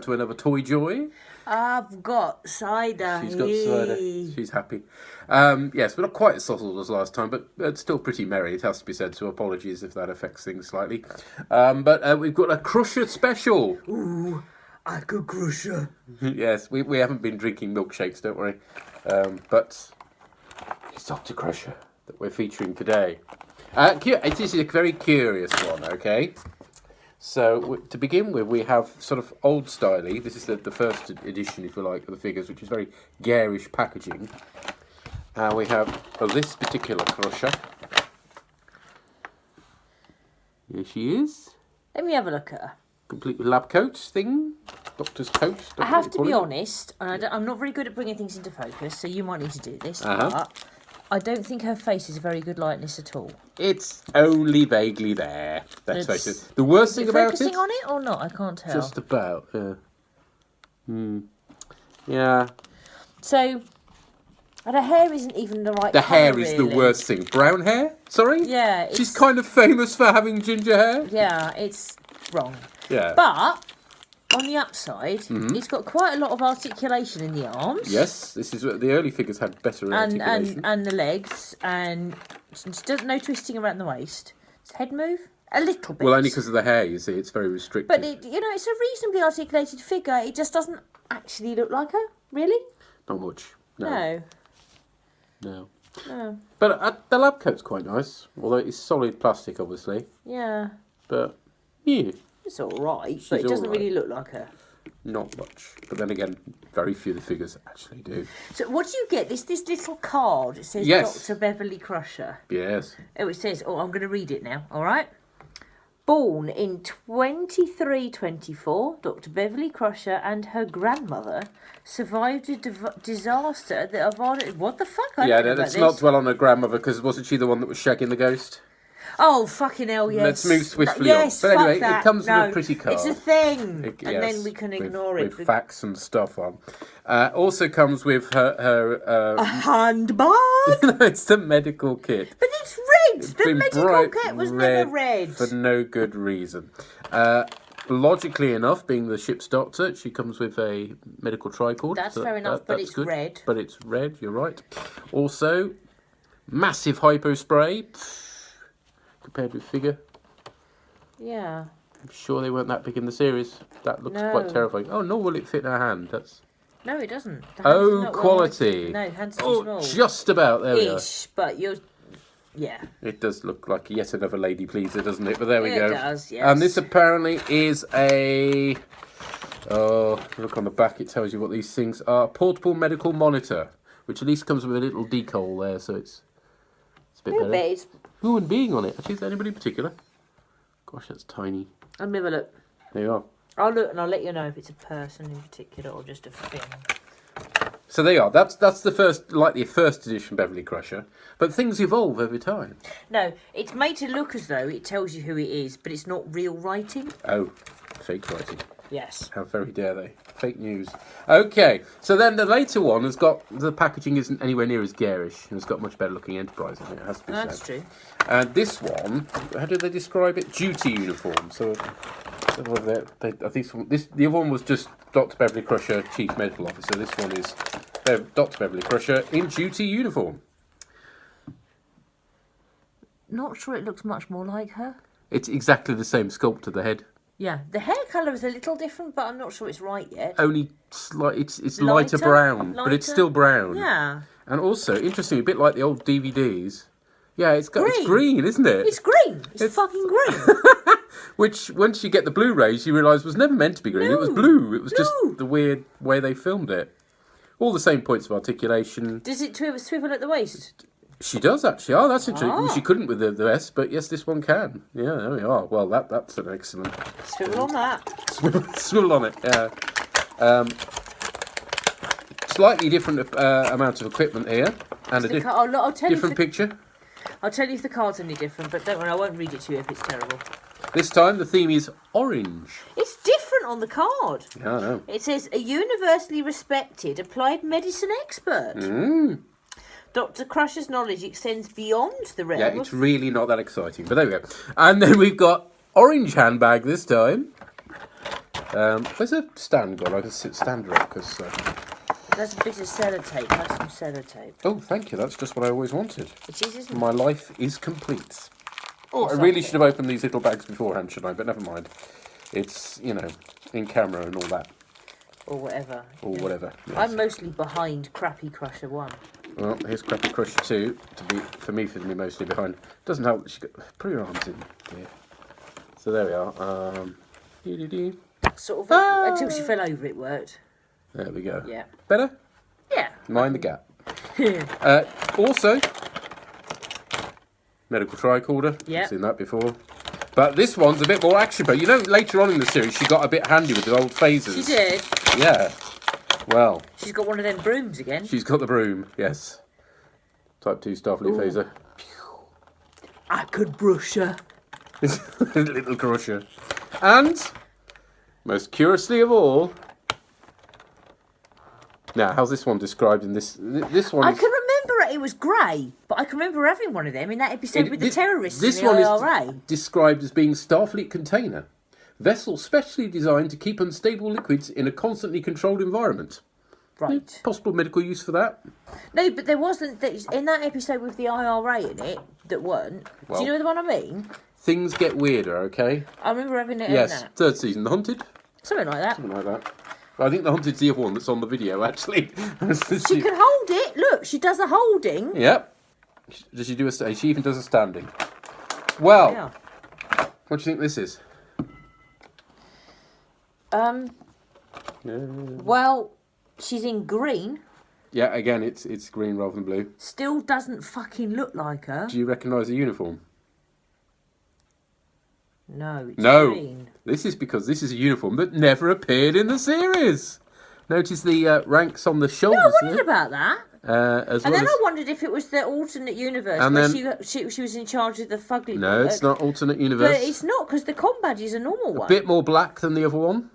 to another toy joy. I've got cider. She's got cider. She's happy. Yes, we're not quite as sozzled as last time, but still pretty merry, it has to be said, so apologies if that affects things slightly. But we've got a Crusher special. Ooh, I could Crusher. Yes, we haven't been drinking milkshakes, don't worry. But it's Dr. Crusher that we're featuring today. It is a very curious one, okay? So, to begin with, we have sort of old-styley. This is the first edition, if you like, of the figures, which is very garish packaging. We have this particular Crusher. Here she is. Let me have a look at her. Complete with lab coat thing. Doctor's coat. I have to be honest, and I'm not very good at bringing things into focus, so you might need to do this, but I don't think her face is a very good likeness at all. It's only vaguely there. Let's face it. The worst thing about it... Focusing on it or not? I can't tell. Just about, yeah. Yeah. So, and her hair isn't even the right The colour, hair is really. the worst thing. Brown hair? Sorry? Yeah. She's kind of famous for having ginger hair. Yeah, it's wrong. Yeah. But... on the upside, it's got quite a lot of articulation in the arms. Yes, this is what the early figures had better articulation. And the legs, and she doesn't no twisting around the waist. Does head move? A little bit. Well, only because of the hair, you see, it's very restricted. But, it's a reasonably articulated figure. It just doesn't actually look like her, really. Not much. No. But the lab coat's quite nice, although it's solid plastic, obviously. Yeah. But, yeah. It's all right, but it doesn't really look like her. Not much. But then again, very few of the figures actually do. So what do you get? This little card. It says Dr. Beverly Crusher. Yes. Oh, it says, I'm going to read it now, all right? Born in 2324, Dr. Beverly Crusher and her grandmother survived a disaster that avoided... What the fuck? Let's not dwell on her grandmother, because wasn't she the one that was shagging the ghost? Oh, fucking hell, yes. Let's move swiftly on. But anyway, that. It comes with a pretty card. It's a thing. Then we can ignore it. With facts and stuff on. Also comes with her a handbag? It's the medical kit. But it's red. The medical kit was never red. For no good reason. Logically enough, being the ship's doctor, she comes with a medical tricord. That's fair enough, but it's good. Red. But it's red, you're right. Also, massive hypo spray. Compared with figure. Yeah. I'm sure they weren't that big in the series. That looks quite terrifying. Oh, nor will it fit in her hand. That's... No, it doesn't. Quality. No, hands too small. Just about. There we are. But you're... Yeah. It does look like yet another lady pleaser, doesn't it? But there we go. It does, yes. And this apparently is a... Oh, look on the back. It tells you what these things are. Portable medical monitor. Which at least comes with a little decal there, so it's a bit better. Human being on it. Actually, is there anybody in particular? Gosh, that's tiny. I'll have a look. There you are. I'll look and I'll let you know if it's a person in particular or just a thing. So there you are. That's the first edition Beverly Crusher. But things evolve over time. No, it's made to look as though it tells you who it is, but it's not real writing. Oh, fake writing. Yes. How very dare they. Fake news. Okay, so then the later one has got... The packaging isn't anywhere near as garish. And it's got much better looking Enterprise in it, has to be said. That's true. And this one, how do they describe it? Duty uniform. So, the other one was just Dr. Beverly Crusher, Chief Medical Officer. This one is Dr. Beverly Crusher in duty uniform. Not sure it looks much more like her. It's exactly the same sculpt of the head. Yeah, the hair colour is a little different, but I'm not sure it's right yet. Only it's lighter brown, but it's still brown. Yeah. And also, interesting, a bit like the old DVDs. Yeah, it's green, isn't it? It's green. It's fucking green. Which, once you get the Blu-rays, you realise was never meant to be green. No, it was blue. It was just no. the weird way they filmed it. All the same points of articulation. Does it swivel at the waist? She does, actually. Oh, that's interesting. Well, she couldn't with the rest, but yes, this one can. Yeah, there we are. Well, that's an excellent... Swivel on that. Swivel on it, yeah. Slightly different amount of equipment here. And a different picture. I'll tell you if the card's any different, but don't worry, I won't read it to you if it's terrible. This time, the theme is orange. It's different on the card. Yeah, I know. It says, a universally respected applied medicine expert. Dr. Crusher's knowledge extends beyond the realm. Yeah, it's really not that exciting, but there we go. And then we've got orange handbag this time. Where's a stand gone? I can stand her up because... There's a bit of sellotape. Have some sellotape. Oh, thank you. That's just what I always wanted. It is, isn't it? My life is complete. Oh, I really should have opened these little bags beforehand, shouldn't I? But never mind. It's, you know, in camera and all that. Or whatever. Or whatever. Yes. I'm mostly behind Crappy Crusher 1. Well, here's Crappy Crusher 2. For me mostly behind. Doesn't help. Put your arms in, dear. So there we are. Sort of until she fell over, it worked. There we go. Yeah. Better? Yeah. Mind the gap. Also, medical tricorder. Yeah. I've seen that before. But this one's a bit more action. But you know, later on in the series, she got a bit handy with the old phasers. She did. Yeah. Well. She's got one of them brooms again. She's got the broom, yes. Type 2 Starfleet phaser. I could brush her. Little crusher. And, most curiously of all... Now, how's this one described in this... This one I can remember it was grey, but I can remember having one of them in that episode with the terrorists this in the one IRA. is described as being Starfleet container. Vessel specially designed to keep unstable liquids in a constantly controlled environment. Right. Possible medical use for that? No, but there wasn't... In that episode with the IRA in it, that weren't... Well, do you know the one I mean? Things get weirder, okay? I remember having it Yes, in that. third season, The Haunted. Something like that. Something like that. I think The Haunted's the other one that's on the video, actually. She can hold it. Look, she does a holding. Yep. Does she do a... She even does a standing. Well, Yeah. what do you think this is? Well, she's in green. Yeah, again, it's green rather than blue. Still doesn't fucking look like her. Do you recognise the uniform? No, it's No. green. This is because this is a uniform that never appeared in the series. Notice the ranks on the shoulders. No, I wondered about that. As And well then as... I wondered if it was the alternate universe And where then- she was in charge of the fugly No, work. it's not alternate universe. But it's not, because the com badge is a normal one. A bit more black than the other one.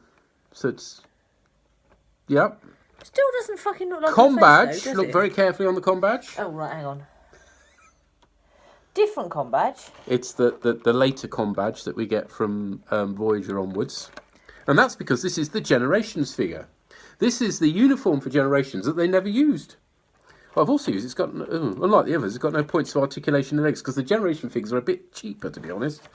So it's... Yep. Still doesn't fucking look like Com her badge. face, though, does Look it? very carefully on the com badge. Oh, right, hang on. Different com badge. It's the later com badge that we get from Voyager onwards. And that's because this is the Generations figure. This is the uniform for Generations that they never used. Well, I've also used it's got, unlike the others, it's got no points of articulation and legs because the Generation figures are a bit cheaper, to be honest.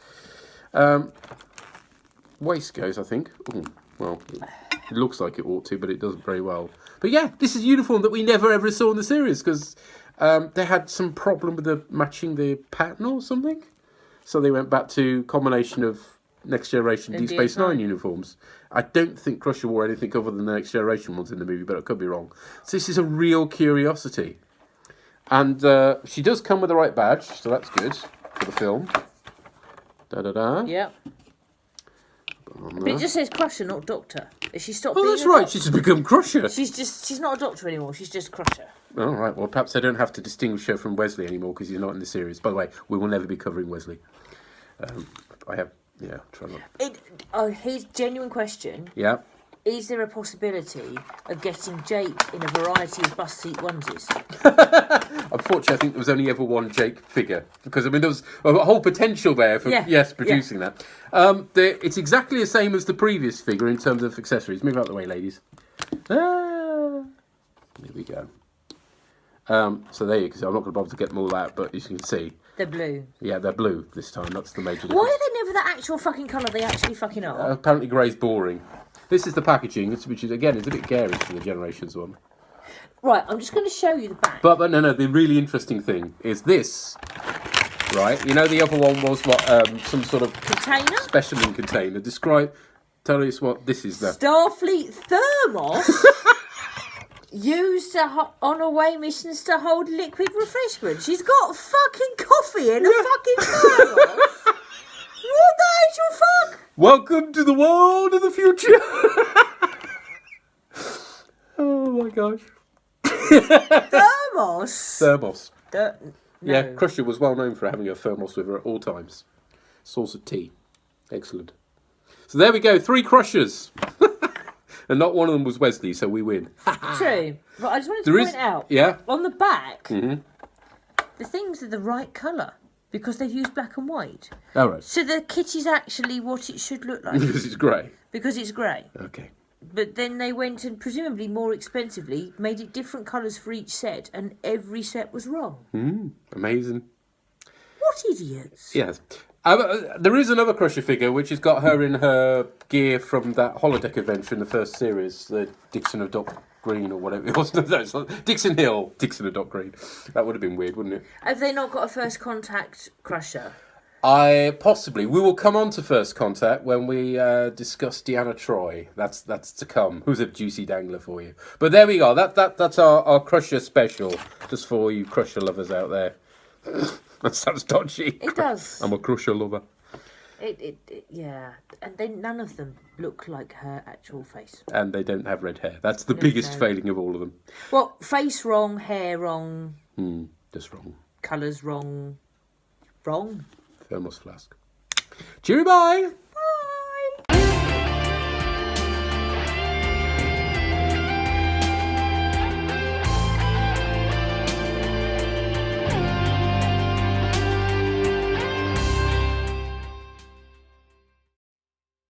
Waist goes, I think. Ooh, well, it looks like it ought to, but it doesn't very well. But yeah, this is a uniform that we never ever saw in the series because they had some problem with matching the pattern or something. So they went back to combination of Next Generation And Deep Space DS9. Nine uniforms. I don't think Crusher wore anything other than the Next Generation ones in the movie, but I could be wrong. So this is a real curiosity. And she does come with the right badge, so that's good for the film. Da-da-da. Yep. But it just says Crusher, not Doctor. Has she stopped Oh, being that's a right, doctor? she's just become Crusher. She's not a Doctor anymore, she's just Crusher. All right, well, perhaps I don't have to distinguish her from Wesley anymore because he's not in the series. By the way, we will never be covering Wesley. Try not. Here's a genuine question. Yeah. Is there a possibility of getting Jake in a variety of bus seat onesies? Unfortunately, I think there was only ever one Jake figure because I mean there was a whole potential there for producing that. It's exactly the same as the previous figure in terms of accessories. Move out of the way, ladies. Here we go. So there you go. I'm not going to bother to get them all out, but as you can see, They're blue. yeah, they're blue this time. That's the major difference. Why are they never the actual fucking colour they actually fucking are? Apparently, grey's boring. This is the packaging, which is again is a bit garish for the Generations one. Right, I'm just going to show you the back. But no. The really interesting thing is this. Right, you know the other one was what some sort of Container? specimen container. Tell us what this is. Though. Starfleet thermos used on away missions to hold liquid refreshment. She's got fucking coffee in a fucking thermos. What the actual fuck? Welcome to the world of the future. Oh my gosh. Thermos? Thermos. No. Yeah, Crusher was well known for having a thermos with her at all times. Source of tea. Excellent. So there we go, 3 Crushers. And not one of them was Wesley, so we win. True. But I just wanted to point out, Yeah. on the back, Mhm. the things are the right colour. because they've used black and white. All right. So the kit is actually what it should look like. Because it's grey. Because it's grey. Okay. But then they went and, presumably more expensively, made it different colours for each set, and every set was wrong. Amazing. What idiots? Yes. There is another Crusher figure which has got her in her gear from that holodeck adventure in the first series, the Dixon of Dock Green or whatever it was. No, it's not Dixon Hill, Dixon of Dock Green. That would have been weird, wouldn't it? Have they not got a First Contact Crusher? Possibly. We will come on to First Contact when we discuss Deanna Troy. That's to come. Who's a juicy dangler for you? But there we go. That's our Crusher special, just for you Crusher lovers out there. That sounds dodgy. It does. I'm a Crusher lover. Yeah. And then none of them look like her actual face. And they don't have red hair. That's the biggest failing of all of them. Well, face wrong, hair wrong. Just wrong. Colours wrong. Wrong. Thermos flask. Cheery bye!